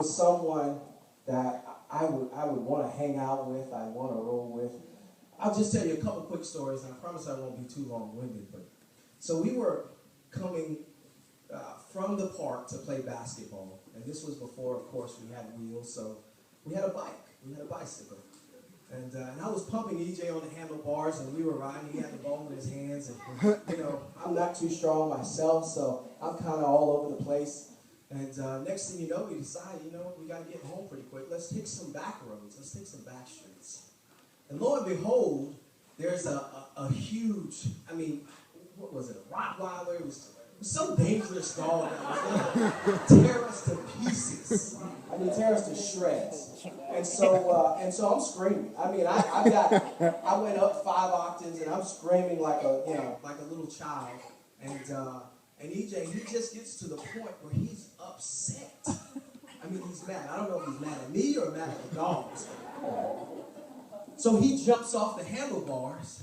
was someone that I would want to hang out with, I want to roll with. I'll just tell you a couple quick stories, and I promise I won't be too long-winded. But so we were coming from the park to play basketball, and this was before, of course, we had wheels, so we had a bike, we had a bicycle. And I was pumping EJ on the handlebars, and we were riding. He had the ball in his hands, and I'm not too strong myself, so I'm kind of all over the place. And next thing you know, we decide, we got to get home pretty quick. Let's take some back roads. Let's take some back streets. And lo and behold, there's a huge, what was it, a Rottweiler? It was some dangerous dog that was going to tear us to pieces. Tear us to shreds. And so I'm screaming. I went up 5 octaves, and I'm screaming like a little child. And EJ, he just gets to the point where he's upset. He's mad. I don't know if he's mad at me or mad at the dogs. So he jumps off the handlebars,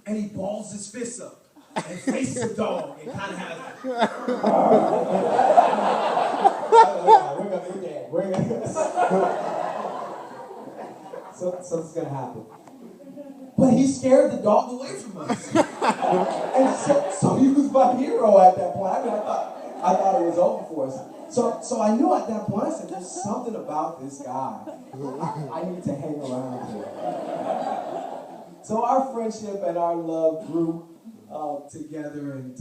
and he balls his fists up and faces the dog and kind of has we're going to be dead. So it's going to happen. But he scared the dog away from us. And so he was my hero at that point. I thought it was over for us. So I knew at that point, I said, there's something about this guy. I need to hang around here. So our friendship and our love grew together, and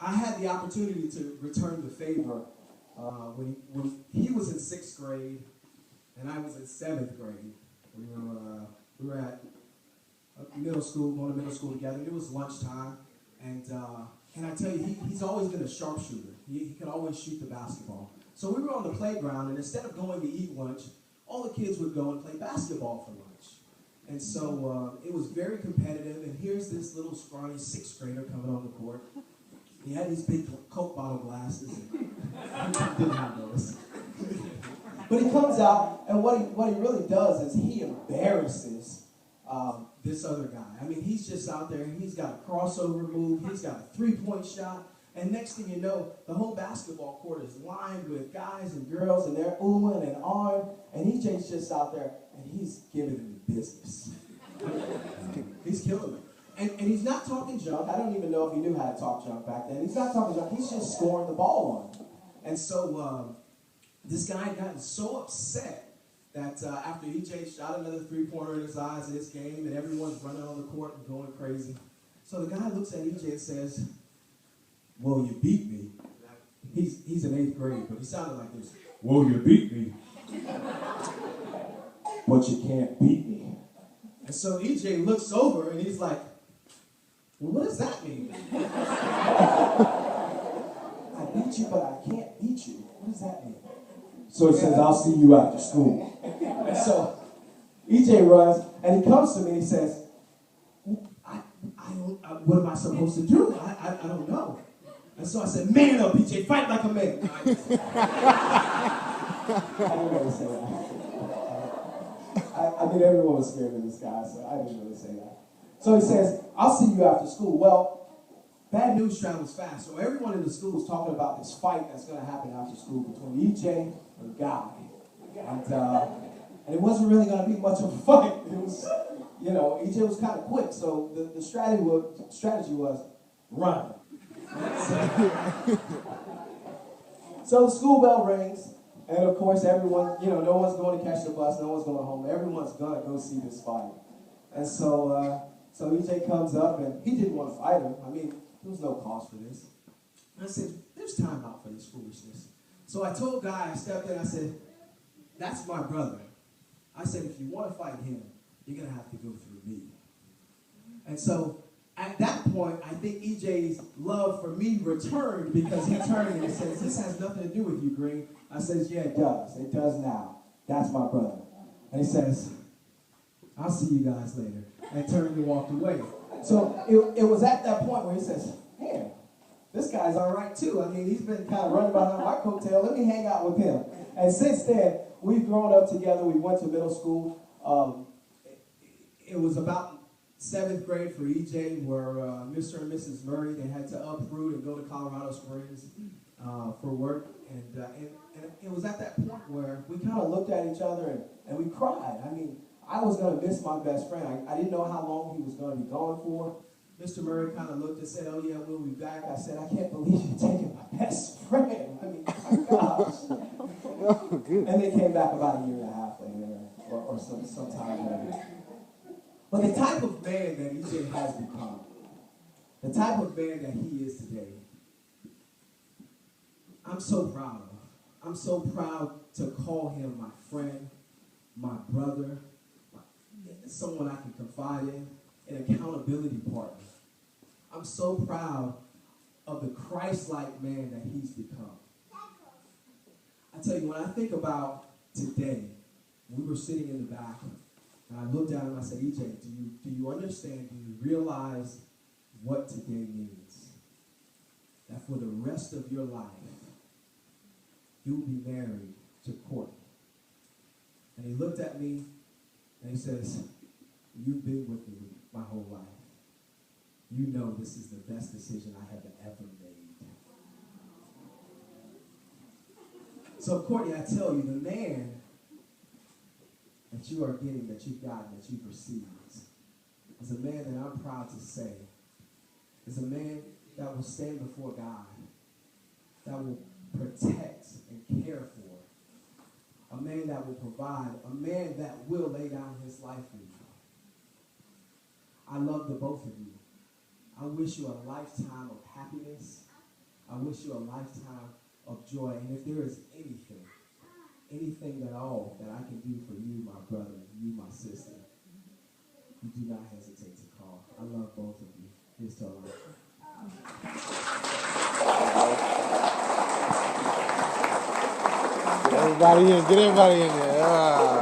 I had the opportunity to return the favor when he was in 6th grade and I was in 7th grade. We were at middle school, going to middle school together. It was lunchtime, and I tell you, he's always been a sharpshooter. He could always shoot the basketball. So we were on the playground, and instead of going to eat lunch, all the kids would go and play basketball for lunch. And so it was very competitive, and here's this little scrawny 6th grader coming on the court. He had these big Coke bottle glasses, and I didn't have those. But he comes out, and what he really does is he embarrasses this other guy. He's just out there, and he's got a crossover move, he's got a 3-point shot, and next thing you know, the whole basketball court is lined with guys and girls, and they're oohing and ahhing, and EJ's just out there, and he's giving him the business. He's killing it. And he's not talking junk. I don't even know if he knew how to talk junk back then. He's not talking junk. He's just scoring the ball on him. And so this guy got so upset that after EJ shot another 3-pointer in his eyes in this game, and everyone's running on the court and going crazy. So the guy looks at EJ and says, "Well, you beat me." He's in 8th grade, but he sounded like this. "Well, you beat me. But you can't beat me." And so EJ looks over and he's like, "Well, what does that mean?" "I beat you, but I can't beat you. What does that mean?" So he says, "I'll see you after school." And so EJ runs, and he comes to me and he says, what am I supposed to do? I don't know. And so I said, "Man up, EJ, fight like a man." I didn't really say that. Everyone was scared of this guy, so I didn't really say that. So he says, "I'll see you after school." Well, bad news travels fast. So everyone in the school is talking about this fight that's going to happen after school between EJ and Guy. And it wasn't really going to be much of a fight. It was, EJ was kind of quick. So the strategy was run. So the school bell rings. And of course, everyone, no one's going to catch the bus, no one's going home. Everyone's going to go see this fight. And so EJ comes up, and he didn't want to fight him. There was no cause for this. And I said, "There's time out for this foolishness." So I told Guy, I stepped in, I said, "That's my brother." I said, "If you want to fight him, you're going to have to go through me." And so at that point, I think EJ's love for me returned, because he turned and he says, "This has nothing to do with you, Green." I says, "Yeah, it does. It does now. That's my brother." And he says, "I'll see you guys later," and turned and walked away. So it was at that point where he says, "Man, this guy's all right too. He's been kind of running behind my coattail. Let me hang out with him." And since then, we've grown up together. We went to middle school. It was about 7th grade for EJ, where Mr. and Mrs. Murray, they had to uproot and go to Colorado Springs. for work, and it was at that point where we kind of looked at each other and we cried. I mean, I was going to miss my best friend. I didn't know how long he was going to be gone for. Mr. Murray kind of looked and said, "Oh yeah, we'll be back." I said, "I can't believe you're taking my best friend. I mean, my gosh." And they came back about a year and a half later, or sometime later. But the type of man that EJ has become, the type of man that he is today, I'm so proud of. I'm so proud to call him my friend, my brother, someone I can confide in, an accountability partner. I'm so proud of the Christ-like man that he's become. I tell you, when I think about today, we were sitting in the back, and I looked down and I said, EJ, do you understand, do you realize what today means? That for the rest of your life, you will be married to Courtney. And he looked at me and he says, you've been with me my whole life. You know this is the best decision I have ever made. So Courtney, I tell you, the man that you are getting, that you've gotten, that you've received, is a man that I'm proud to say is a man that will stand before God, that will protect and care for, a man that will provide, a man that will lay down his life for you. I love the both of you. I wish you a lifetime of happiness. I wish you a lifetime of joy. And if there is anything at all that I can do for you, my brother, you, my sister, you do not hesitate to call. I love both of you. Here's to life. Get everybody in there.